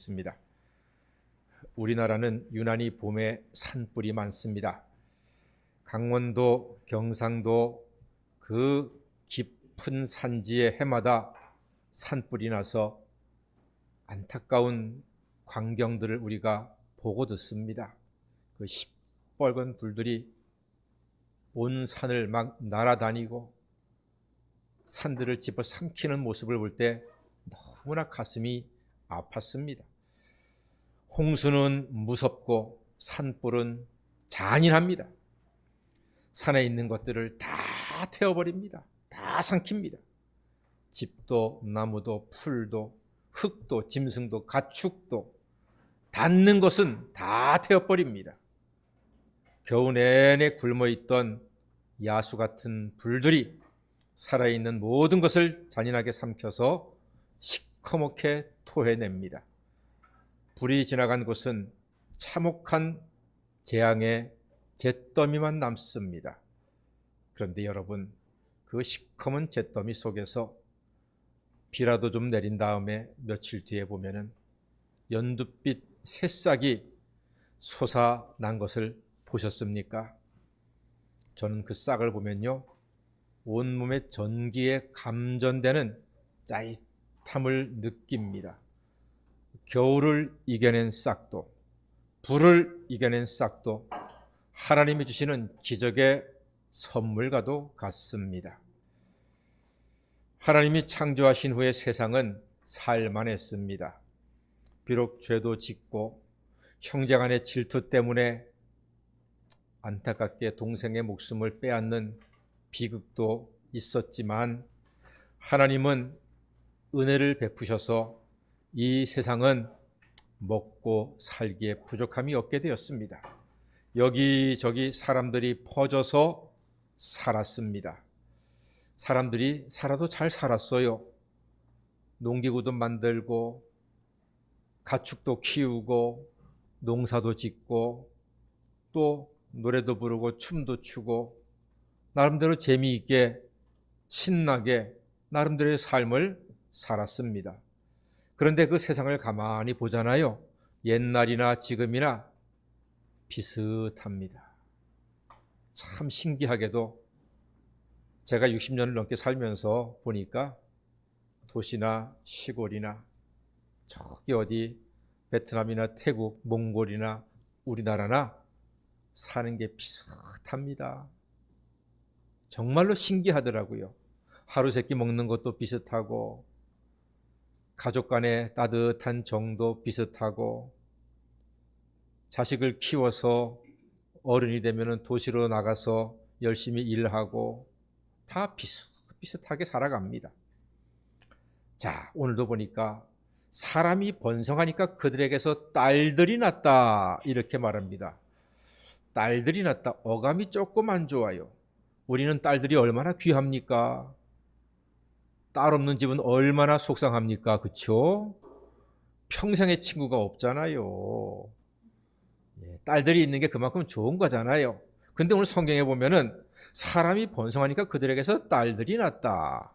있습니다. 우리나라는 유난히 봄에 산불이 많습니다. 강원도, 경상도 그 깊은 산지의 해마다 산불이 나서 안타까운 광경들을 우리가 보고 듣습니다. 그 시뻘건 불들이 온 산을 막 날아다니고 산들을 집어삼키는 모습을 볼 때 너무나 가슴이 아팠습니다. 홍수는 무섭고 산불은 잔인합니다. 산에 있는 것들을 다 태워버립니다. 다 삼킵니다. 집도 나무도 풀도 흙도 짐승도 가축도 닿는 것은 다 태워버립니다. 겨우 내내 굶어있던 야수 같은 불들이 살아있는 모든 것을 잔인하게 삼켜서 시커멓게 토해냅니다. 불이 지나간 곳은 참혹한 재앙의 잿더미만 남습니다. 그런데 여러분, 그 시커먼 잿더미 속에서 비라도 좀 내린 다음에 며칠 뒤에 보면은 연두빛 새싹이 솟아난 것을 보셨습니까? 저는 그 싹을 보면요, 온몸의 전기에 감전되는 짜릿함을 느낍니다. 겨울을 이겨낸 싹도, 불을 이겨낸 싹도 하나님이 주시는 기적의 선물과도 같습니다. 하나님이 창조하신 후에 세상은 살만했습니다. 비록 죄도 짓고 형제간의 질투 때문에 안타깝게 동생의 목숨을 빼앗는 비극도 있었지만 하나님은 은혜를 베푸셔서 이 세상은 먹고 살기에 부족함이 없게 되었습니다. 여기저기 사람들이 퍼져서 살았습니다. 사람들이 살아도 잘 살았어요. 농기구도 만들고 가축도 키우고 농사도 짓고 또 노래도 부르고 춤도 추고 나름대로 재미있게 신나게 나름대로의 삶을 살았습니다. 그런데 그 세상을 가만히 보잖아요. 옛날이나 지금이나 비슷합니다. 참 신기하게도 제가 60년을 넘게 살면서 보니까 도시나 시골이나 저기 어디 베트남이나 태국, 몽골이나 우리나라나 사는 게 비슷합니다. 정말로 신기하더라고요. 하루 세끼 먹는 것도 비슷하고 가족 간의 따뜻한 정도 비슷하고 자식을 키워서 어른이 되면 도시로 나가서 열심히 일하고 다 비슷하게 살아갑니다. 자, 오늘도 보니까 사람이 번성하니까 그들에게서 딸들이 났다 이렇게 말합니다. 딸들이 났다. 어감이 조금 안 좋아요. 우리는 딸들이 얼마나 귀합니까? 딸 없는 집은 얼마나 속상합니까? 그렇죠? 평생의 친구가 없잖아요. 딸들이 있는 게 그만큼 좋은 거잖아요. 근데 오늘 성경에 보면은 사람이 번성하니까 그들에게서 딸들이 났다.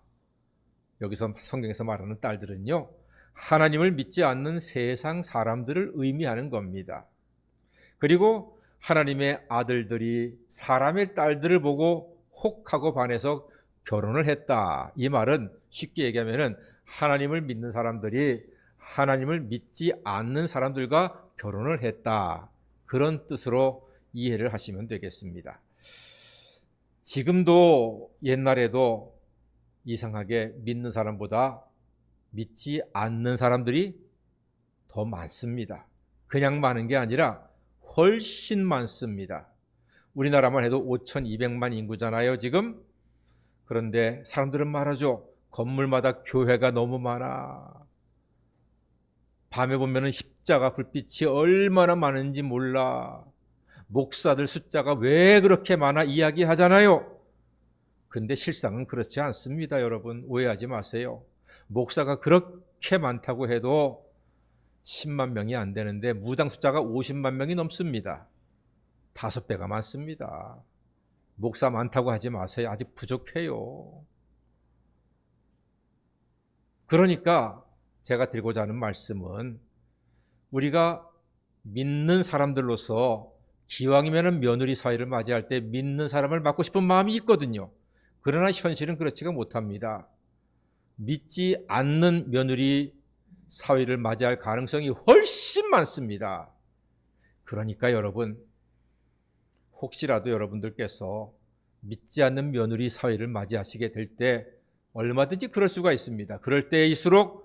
여기서 성경에서 말하는 딸들은요, 하나님을 믿지 않는 세상 사람들을 의미하는 겁니다. 그리고 하나님의 아들들이 사람의 딸들을 보고 혹하고 반해서 결혼을 했다. 이 말은 쉽게 얘기하면은 하나님을 믿는 사람들이 하나님을 믿지 않는 사람들과 결혼을 했다. 그런 뜻으로 이해를 하시면 되겠습니다. 지금도 옛날에도 이상하게 믿는 사람보다 믿지 않는 사람들이 더 많습니다. 그냥 많은 게 아니라 훨씬 많습니다. 우리나라만 해도 5,200만 인구잖아요, 지금. 그런데 사람들은 말하죠. 건물마다 교회가 너무 많아. 밤에 보면 십자가 불빛이 얼마나 많은지 몰라. 목사들 숫자가 왜 그렇게 많아 이야기하잖아요. 근데 실상은 그렇지 않습니다. 여러분, 오해하지 마세요. 목사가 그렇게 많다고 해도 10만 명이 안 되는데 무당 숫자가 50만 명이 넘습니다. 5배가 많습니다. 목사 많다고 하지 마세요. 아직 부족해요. 그러니까 제가 드리고자 하는 말씀은 우리가 믿는 사람들로서 기왕이면 며느리 사위를 맞이할 때 믿는 사람을 맞고 싶은 마음이 있거든요. 그러나 현실은 그렇지가 못합니다. 믿지 않는 며느리 사위를 맞이할 가능성이 훨씬 많습니다. 그러니까 여러분, 혹시라도 여러분들께서 믿지 않는 며느리 사위를 맞이하시게 될 때 얼마든지 그럴 수가 있습니다. 그럴 때일수록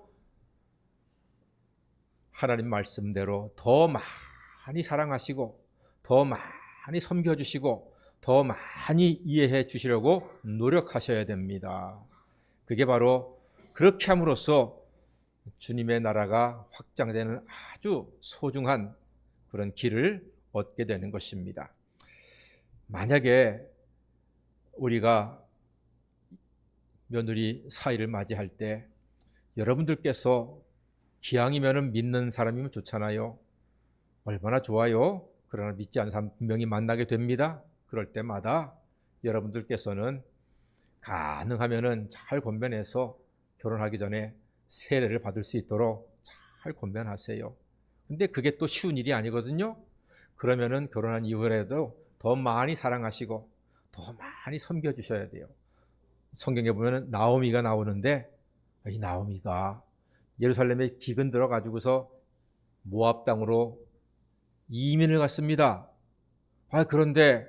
하나님 말씀대로 더 많이 사랑하시고 더 많이 섬겨주시고 더 많이 이해해 주시려고 노력하셔야 됩니다. 그게 바로 그렇게 함으로써 주님의 나라가 확장되는 아주 소중한 그런 길을 얻게 되는 것입니다. 만약에 우리가 며느리 사위를 맞이할 때 여러분들께서 기왕이면 믿는 사람이면 좋잖아요. 얼마나 좋아요. 그러나 믿지 않는 사람 분명히 만나게 됩니다. 그럴 때마다 여러분들께서는 가능하면 잘 권면해서 결혼하기 전에 세례를 받을 수 있도록 잘 권면하세요. 근데 그게 또 쉬운 일이 아니거든요. 그러면은 결혼한 이후에도 더 많이 사랑하시고 더 많이 섬겨주셔야 돼요. 성경에 보면 나오미가 나오는데 이 나오미가 예루살렘에 기근 들어가지고서 모압 땅으로 이민을 갔습니다. 그런데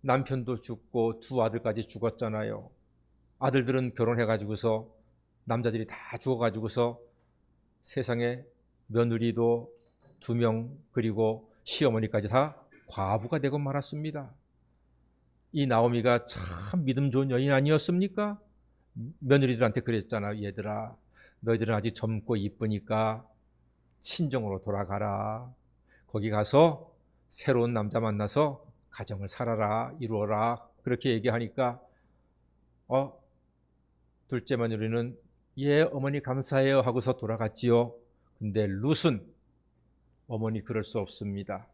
남편도 죽고 두 아들까지 죽었잖아요. 아들들은 결혼해가지고서 남자들이 다 죽어가지고서 세상에 며느리도 2명 그리고 시어머니까지 다 과부가 되고 말았습니다. 이 나오미가 참 믿음 좋은 여인 아니었습니까? 며느리들한테 그랬잖아. 얘들아, 너희들은 아직 젊고 이쁘니까 친정으로 돌아가라. 거기 가서 새로운 남자 만나서 가정을 살아라, 이루어라. 그렇게 얘기하니까 둘째 며느리는 예, 어머니 감사해요 하고서 돌아갔지요. 근데 룻은 어머니 그럴 수 없습니다.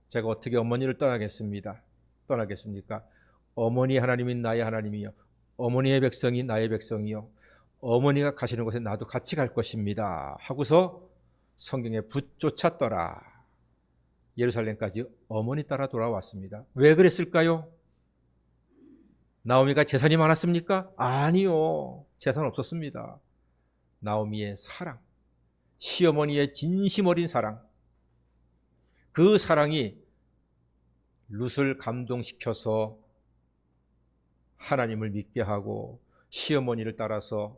제가 어떻게 어머니를 떠나겠습니까? 어머니 하나님이 나의 하나님이요, 어머니의 백성이 나의 백성이요, 어머니가 가시는 곳에 나도 같이 갈 것입니다 하고서 성경에 붙쫓았더라. 예루살렘까지 어머니 따라 돌아왔습니다. 왜 그랬을까요? 나오미가 재산이 많았습니까? 아니요, 재산 없었습니다. 나오미의 사랑, 시어머니의 진심 어린 사랑, 그 사랑이 룻을 감동시켜서 하나님을 믿게 하고 시어머니를 따라서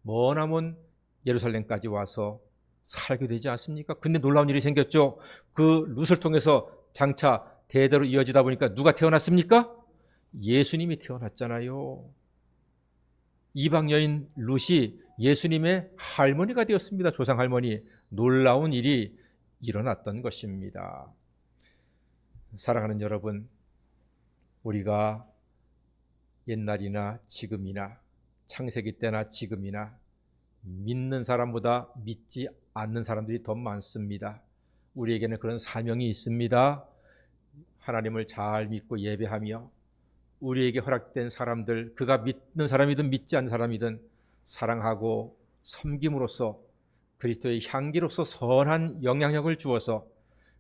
머나먼 예루살렘까지 와서 살게 되지 않습니까? 근데 놀라운 일이 생겼죠. 그 룻을 통해서 장차 대대로 이어지다 보니까 누가 태어났습니까? 예수님이 태어났잖아요. 이방 여인 룻이 예수님의 할머니가 되었습니다. 조상 할머니. 놀라운 일이 일어났던 것입니다. 사랑하는 여러분, 우리가 옛날이나 지금이나 창세기 때나 지금이나 믿는 사람보다 믿지 않는 사람들이 더 많습니다. 우리에게는 그런 사명이 있습니다. 하나님을 잘 믿고 예배하며 우리에게 허락된 사람들, 그가 믿는 사람이든 믿지 않는 사람이든 사랑하고 섬김으로써 그리스도의 향기로서 선한 영향력을 주어서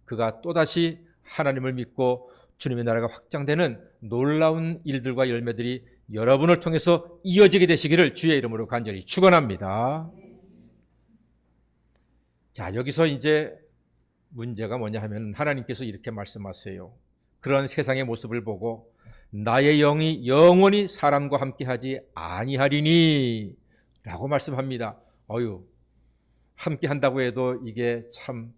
그가 또다시 하나님을 믿고 주님의 나라가 확장되는 놀라운 일들과 열매들이 여러분을 통해서 이어지게 되시기를 주의 이름으로 간절히 축원합니다. 자, 여기서 이제 문제가 뭐냐 하면 하나님께서 이렇게 말씀하세요. 그런 세상의 모습을 보고 나의 영이 영원히 사람과 함께하지 아니하리니 라고 말씀합니다. 함께 한다고 해도 이게 참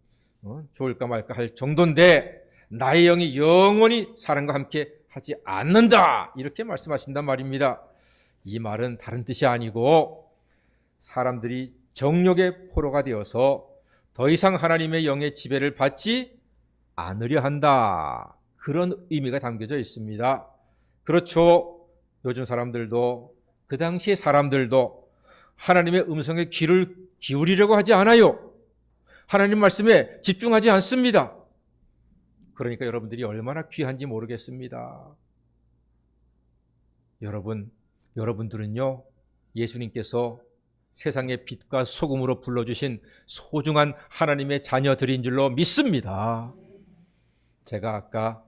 좋을까 말까 할 정도인데 나의 영이 영원히 사람과 함께 하지 않는다, 이렇게 말씀하신단 말입니다. 이 말은 다른 뜻이 아니고 사람들이 정욕의 포로가 되어서 더 이상 하나님의 영의 지배를 받지 않으려 한다, 그런 의미가 담겨져 있습니다. 그렇죠. 요즘 사람들도 그 당시의 사람들도 하나님의 음성에 귀를 기울이려고 하지 않아요. 하나님 말씀에 집중하지 않습니다. 그러니까 여러분들이 얼마나 귀한지 모르겠습니다. 여러분들은요, 예수님께서 세상의 빛과 소금으로 불러주신 소중한 하나님의 자녀들인 줄로 믿습니다. 제가 아까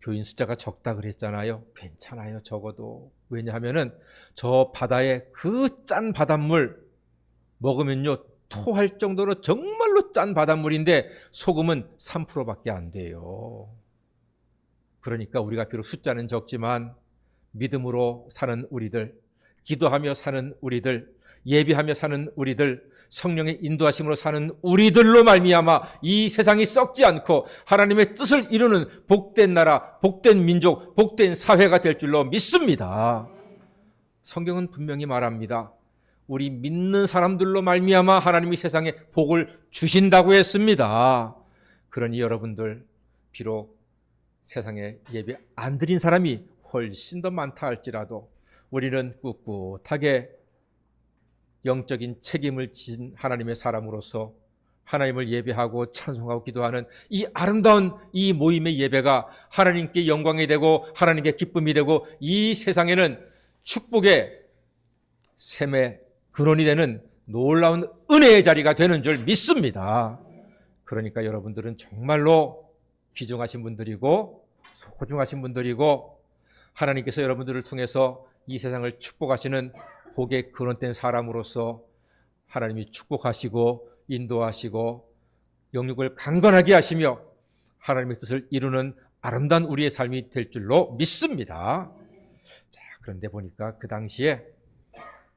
교인 숫자가 적다 그랬잖아요. 괜찮아요, 적어도. 왜냐하면은 저 바다의 그 짠 바닷물 먹으면요 토할 정도로 정말로 짠 바닷물인데 소금은 3%밖에 안 돼요. 그러니까 우리가 비록 숫자는 적지만 믿음으로 사는 우리들, 기도하며 사는 우리들, 예비하며 사는 우리들, 성령의 인도하심으로 사는 우리들로 말미암아 이 세상이 썩지 않고 하나님의 뜻을 이루는 복된 나라, 복된 민족, 복된 사회가 될 줄로 믿습니다. 성경은 분명히 말합니다. 우리 믿는 사람들로 말미암아 하나님이 세상에 복을 주신다고 했습니다. 그러니 여러분들 비록 세상에 예배 안 드린 사람이 훨씬 더 많다 할지라도 우리는 꿋꿋하게 영적인 책임을 진 하나님의 사람으로서 하나님을 예배하고 찬송하고 기도하는 이 아름다운 이 모임의 예배가 하나님께 영광이 되고 하나님께 기쁨이 되고 이 세상에는 축복의 샘의 근원이 되는 놀라운 은혜의 자리가 되는 줄 믿습니다. 그러니까 여러분들은 정말로 귀중하신 분들이고 소중하신 분들이고 하나님께서 여러분들을 통해서 이 세상을 축복하시는 복의 근원된 사람으로서 하나님이 축복하시고 인도하시고 영육을 강건하게 하시며 하나님의 뜻을 이루는 아름다운 우리의 삶이 될 줄로 믿습니다. 자, 그런데 보니까 그 당시에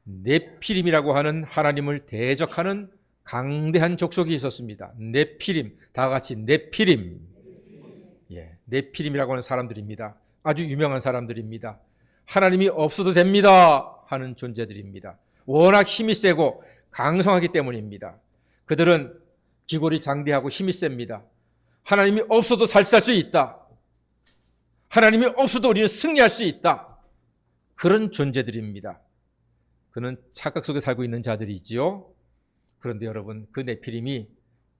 네피림이라고 하는 하나님을 대적하는 강대한 족속이 있었습니다. 네피림, 다 같이 네피림. 예, 네피림이라고 하는 사람들입니다. 아주 유명한 사람들입니다. 하나님이 없어도 됩니다 하는 존재들입니다. 워낙 힘이 세고 강성하기 때문입니다. 그들은 기골이 장대하고 힘이 셉니다. 하나님이 없어도 잘 살 수 있다. 하나님이 없어도 우리는 승리할 수 있다. 그런 존재들입니다. 그는 착각 속에 살고 있는 자들이지요. 그런데 여러분, 그 네피림이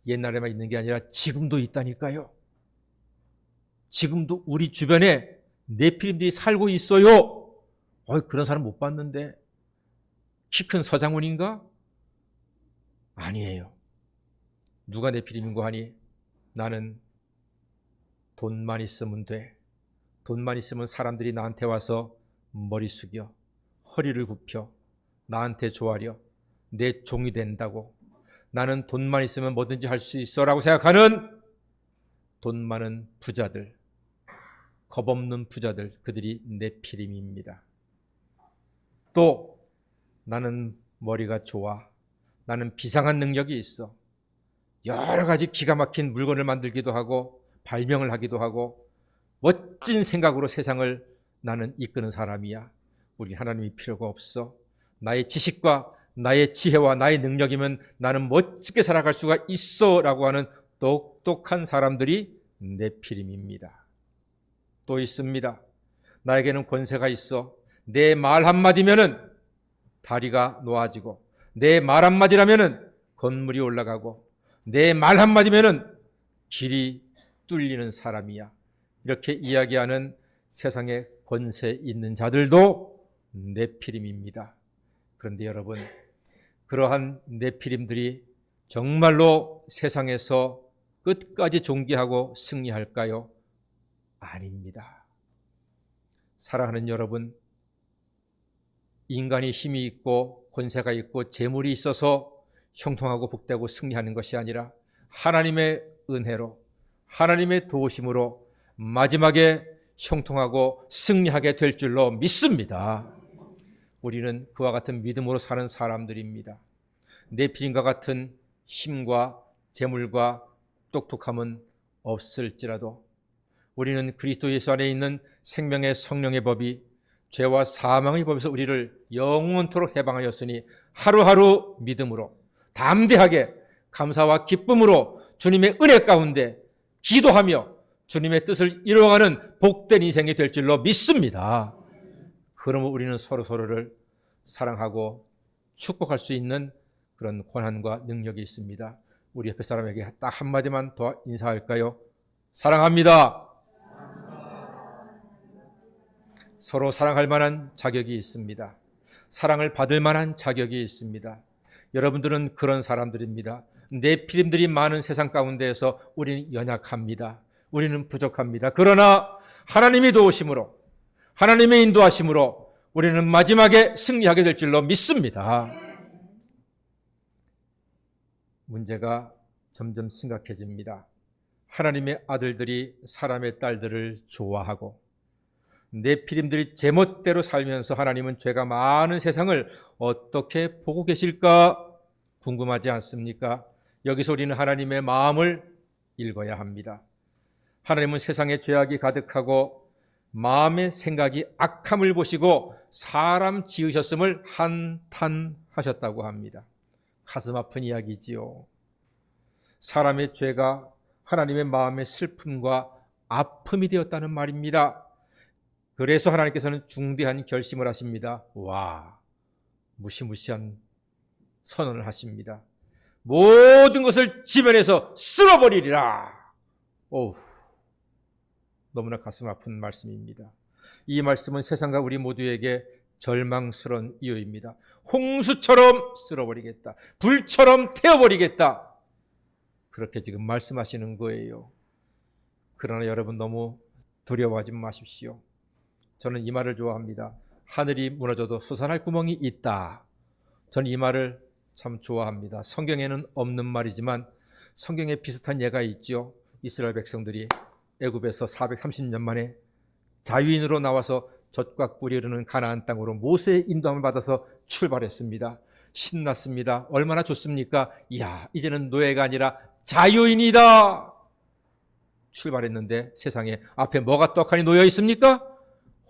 옛날에만 있는 게 아니라 지금도 있다니까요. 지금도 우리 주변에 네피림들이 살고 있어요. 그런 사람 못 봤는데 키 큰 서장훈인가? 아니에요. 누가 네피림인고 하니 나는 돈만 있으면 돼. 돈만 있으면 사람들이 나한테 와서 머리 숙여 허리를 굽혀 나한테 조아려 내 종이 된다고. 나는 돈만 있으면 뭐든지 할 수 있어 라고 생각하는 돈 많은 부자들, 겁없는 부자들, 그들이 네피림입니다. 또 나는 머리가 좋아. 나는 비상한 능력이 있어. 여러 가지 기가 막힌 물건을 만들기도 하고 발명을 하기도 하고 멋진 생각으로 세상을 나는 이끄는 사람이야. 우리 하나님이 필요가 없어. 나의 지식과 나의 지혜와 나의 능력이면 나는 멋지게 살아갈 수가 있어 라고 하는 똑똑한 사람들이 네피림입니다. 또 있습니다. 나에게는 권세가 있어. 내 말 한마디면은 다리가 놓아지고 내 말 한마디라면은 건물이 올라가고 내 말 한마디면은 길이 뚫리는 사람이야. 이렇게 이야기하는 세상에 권세 있는 자들도 네피림입니다. 그런데 여러분, 그러한 네피림들이 정말로 세상에서 끝까지 존귀하고 승리할까요? 아닙니다. 사랑하는 여러분, 인간이 힘이 있고 권세가 있고 재물이 있어서 형통하고 복되고 승리하는 것이 아니라 하나님의 은혜로 하나님의 도우심으로 마지막에 형통하고 승리하게 될 줄로 믿습니다. 우리는 그와 같은 믿음으로 사는 사람들입니다. 네피림과 같은 힘과 재물과 똑똑함은 없을지라도 우리는 그리스도 예수 안에 있는 생명의 성령의 법이 죄와 사망의 법에서 우리를 영원토록 해방하였으니 하루하루 믿음으로 담대하게 감사와 기쁨으로 주님의 은혜 가운데 기도하며 주님의 뜻을 이루어가는 복된 인생이 될 줄로 믿습니다. 그러면 우리는 서로를 사랑하고 축복할 수 있는 그런 권한과 능력이 있습니다. 우리 옆에 사람에게 딱 한마디만 더 인사할까요? 사랑합니다. 서로 사랑할 만한 자격이 있습니다. 사랑을 받을 만한 자격이 있습니다. 여러분들은 그런 사람들입니다. 네피림들이 많은 세상 가운데에서 우리는 연약합니다. 우리는 부족합니다. 그러나 하나님이 도우심으로, 하나님의 인도하심으로 우리는 마지막에 승리하게 될 줄로 믿습니다. 문제가 점점 심각해집니다. 하나님의 아들들이 사람의 딸들을 좋아하고 네피림들이 제멋대로 살면서 하나님은 죄가 많은 세상을 어떻게 보고 계실까 궁금하지 않습니까? 여기서 우리는 하나님의 마음을 읽어야 합니다. 하나님은 세상에 죄악이 가득하고 마음의 생각이 악함을 보시고 사람 지으셨음을 한탄하셨다고 합니다. 가슴 아픈 이야기지요. 사람의 죄가 하나님의 마음의 슬픔과 아픔이 되었다는 말입니다. 그래서 하나님께서는 중대한 결심을 하십니다. 와, 무시무시한 선언을 하십니다. 모든 것을 지면에서 쓸어버리리라. 오우, 너무나 가슴 아픈 말씀입니다. 이 말씀은 세상과 우리 모두에게 절망스러운 이유입니다. 홍수처럼 쓸어버리겠다. 불처럼 태워버리겠다. 그렇게 지금 말씀하시는 거예요. 그러나 여러분 너무 두려워하지 마십시오. 저는 이 말을 좋아합니다. 하늘이 무너져도 솟아날 구멍이 있다. 저는 이 말을 참 좋아합니다. 성경에는 없는 말이지만 성경에 비슷한 예가 있죠. 이스라엘 백성들이 애굽에서 430년 만에 자유인으로 나와서 젖과 꿀이 흐르는 가나안 땅으로 모세의 인도함을 받아서 출발했습니다. 신났습니다. 얼마나 좋습니까? 이야, 이제는 노예가 아니라 자유인이다. 출발했는데 세상에 앞에 뭐가 떡하니 놓여 있습니까?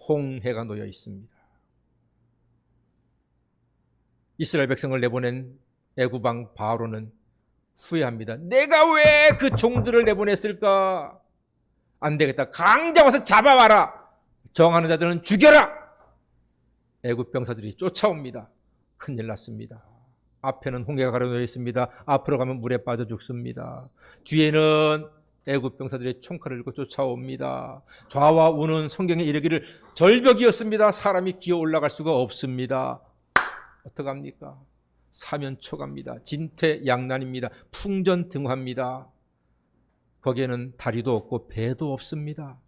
홍해가 놓여 있습니다. 이스라엘 백성을 내보낸 애굽왕 바로는 후회합니다. 내가 왜 그 종들을 내보냈을까? 안 되겠다. 강자 와서 잡아와라. 정하는 자들은 죽여라. 애굽 병사들이 쫓아옵니다. 큰일 났습니다. 앞에는 홍해가 가로놓여 있습니다. 앞으로 가면 물에 빠져 죽습니다. 뒤에는 애굽 병사들의 총칼을 들고 쫓아옵니다. 좌와 우는 성경에 이르기를 절벽이었습니다. 사람이 기어 올라갈 수가 없습니다. 어떡합니까? 사면초가입니다. 진퇴양난입니다. 풍전등화입니다. 거기에는 다리도 없고 배도 없습니다.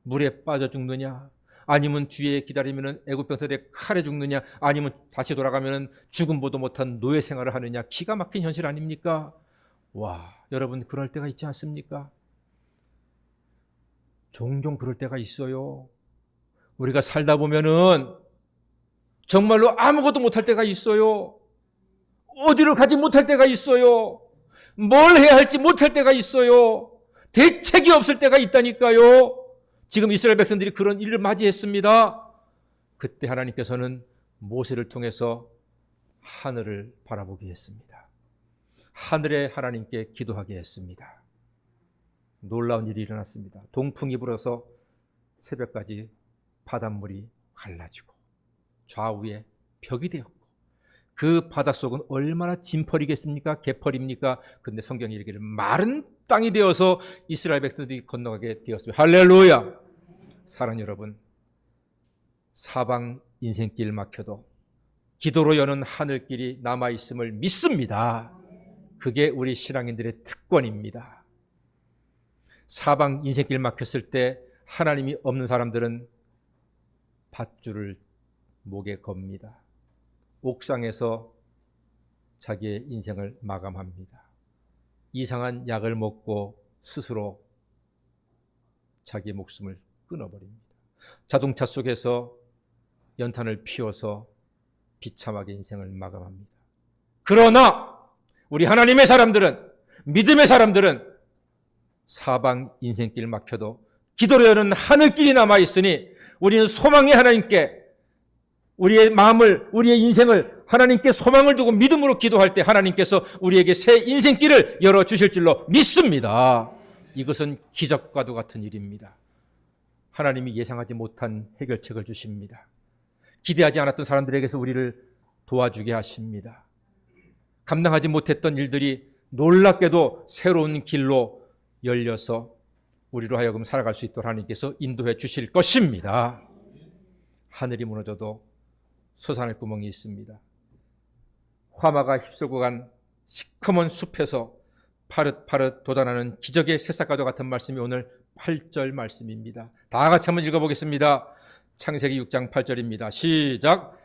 물에 빠져 죽느냐, 아니면 뒤에 기다리면 애굽 병사들의 칼에 죽느냐, 아니면 다시 돌아가면 죽음보도 못한 노예 생활을 하느냐. 기가 막힌 현실 아닙니까? 와, 여러분 그럴 때가 있지 않습니까? 종종 그럴 때가 있어요. 우리가 살다 보면은 정말로 아무것도 못할 때가 있어요. 어디로 가지 못할 때가 있어요. 뭘 해야 할지 못할 때가 있어요. 대책이 없을 때가 있다니까요. 지금 이스라엘 백성들이 그런 일을 맞이했습니다. 그때 하나님께서는 모세를 통해서 하늘을 바라보게 했습니다. 하늘의 하나님께 기도하게 했습니다. 놀라운 일이 일어났습니다. 동풍이 불어서 새벽까지 바닷물이 갈라지고 좌우에 벽이 되었고 그 바닷속은 얼마나 진펄이겠습니까? 개펄입니까? 근데 성경이 이르기를 마른 땅이 되어서 이스라엘 백성들이 건너가게 되었습니다. 할렐루야! 사랑 여러분, 사방 인생길 막혀도 기도로 여는 하늘길이 남아있음을 믿습니다. 그게 우리 신앙인들의 특권입니다. 사방 인생길 막혔을 때 하나님이 없는 사람들은 밧줄을 목에 겁니다. 옥상에서 자기의 인생을 마감합니다. 이상한 약을 먹고 스스로 자기의 목숨을 끊어버립니다. 자동차 속에서 연탄을 피워서 비참하게 인생을 마감합니다. 그러나 우리 하나님의 사람들은, 믿음의 사람들은 사방 인생길 막혀도 기도로 여는 하늘길이 남아있으니 우리는 소망의 하나님께 우리의 마음을, 우리의 인생을 하나님께 소망을 두고 믿음으로 기도할 때 하나님께서 우리에게 새 인생길을 열어주실 줄로 믿습니다. 이것은 기적과도 같은 일입니다. 하나님이 예상하지 못한 해결책을 주십니다. 기대하지 않았던 사람들에게서 우리를 도와주게 하십니다. 감당하지 못했던 일들이 놀랍게도 새로운 길로 열려서 우리로 하여금 살아갈 수 있도록 하나님께서 인도해 주실 것입니다. 하늘이 무너져도 솟아날 구멍이 있습니다. 화마가 휩쓸고 간 시커먼 숲에서 파릇파릇 돋아나는 기적의 새싹과도 같은 말씀이 오늘 8절 말씀입니다. 다 같이 한번 읽어보겠습니다. 창세기 6장 8절입니다. 시작.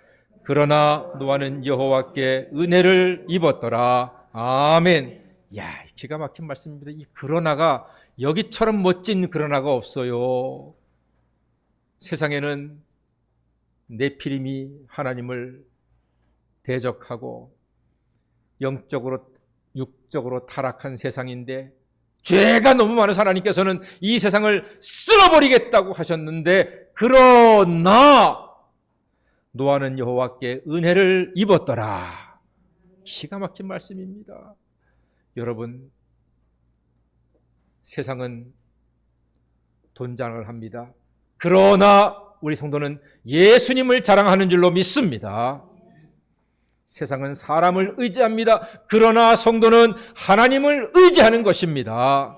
그러나 노아는 여호와께 은혜를 입었더라. 아멘. 야, 기가 막힌 말씀입니다. 이 그러나가 여기처럼 멋진 그러나가 없어요. 세상에는 네피림이 하나님을 대적하고 영적으로 육적으로 타락한 세상인데 죄가 너무 많아서 하나님께서는 이 세상을 쓸어버리겠다고 하셨는데 그러나 노아는 여호와께 은혜를 입었더라. 기가 막힌 말씀입니다. 여러분, 세상은 돈 자랑을 합니다. 그러나 우리 성도는 예수님을 자랑하는 줄로 믿습니다. 세상은 사람을 의지합니다. 그러나 성도는 하나님을 의지하는 것입니다.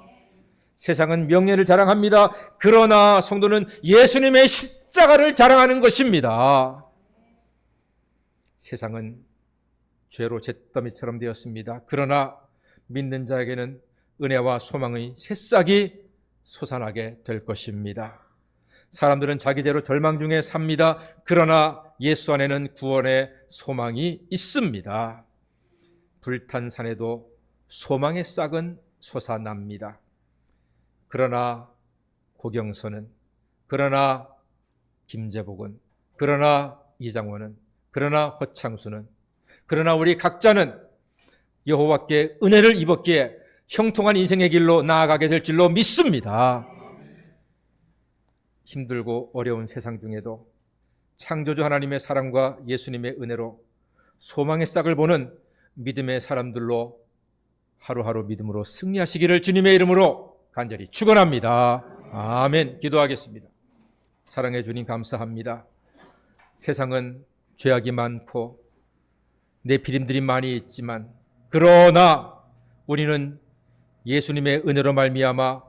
세상은 명예를 자랑합니다. 그러나 성도는 예수님의 십자가를 자랑하는 것입니다. 세상은 죄로 잿더미처럼 되었습니다. 그러나 믿는 자에게는 은혜와 소망의 새싹이 솟아나게 될 것입니다. 사람들은 자기대로 절망 중에 삽니다. 그러나 예수 안에는 구원의 소망이 있습니다. 불탄 산에도 소망의 싹은 솟아납니다. 그러나 고경선은, 그러나 김재복은, 그러나 이장원은, 그러나 허창수는, 그러나 우리 각자는 여호와께 은혜를 입었기에 형통한 인생의 길로 나아가게 될 줄로 믿습니다. 힘들고 어려운 세상 중에도 창조주 하나님의 사랑과 예수님의 은혜로 소망의 싹을 보는 믿음의 사람들로 하루하루 믿음으로 승리하시기를 주님의 이름으로 간절히 축원합니다. 아멘. 기도하겠습니다. 사랑해 주님 감사합니다. 세상은 죄악이 많고 네피림들이 많이 있지만 그러나 우리는 예수님의 은혜로 말미암아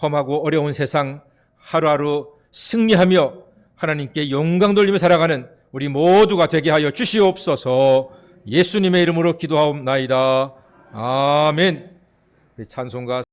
험하고 어려운 세상 하루하루 승리하며 하나님께 영광 돌리며 살아가는 우리 모두가 되게 하여 주시옵소서. 예수님의 이름으로 기도하옵나이다. 아멘. 찬송가